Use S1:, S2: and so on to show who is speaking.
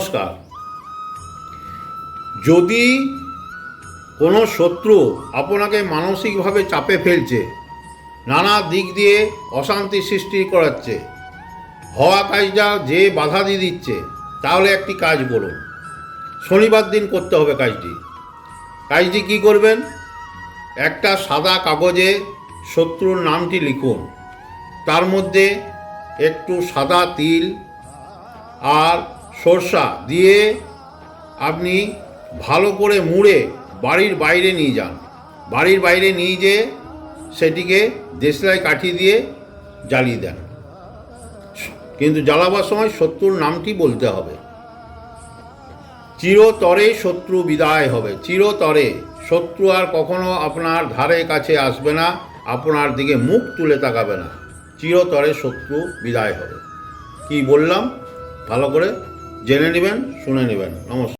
S1: নমস্কার। যদি কোনো শত্রু আপনাকে মানসিকভাবে চাপে ফেলছে, নানা দিক দিয়ে অশান্তি সৃষ্টি করাচ্ছে, হওয়া কাজটা যে বাধা দিয়ে দিচ্ছে, তাহলে একটি কাজ করুন। শনিবার দিন করতে হবে কাজটি কি করবেন? একটা সাদা কাগজে শত্রুর নামটি লিখুন, তার মধ্যে একটু সাদা তিল আর সরষা দিয়ে আপনি ভালো করে মুড়ে বাড়ির বাইরে নিয়ে যান। বাড়ির বাইরে নিয়ে যেয়ে সেটিকে দেশলাই কাঠি দিয়ে জ্বালিয়ে দেন, কিন্তু জ্বালাবার সময় শত্রুর নামটি বলতে হবে। চিরতরে শত্রু বিদায় হবে, চিরতরে শত্রু আর কখনো আপনার ধারে কাছে আসবে না, আপনার দিকে মুখ তুলে তাকাবে না। চিরতরে শত্রু বিদায় হবে। কি বললাম ভালো করে জেনে নেবেন, শুনে নেবেন। নমস্কার।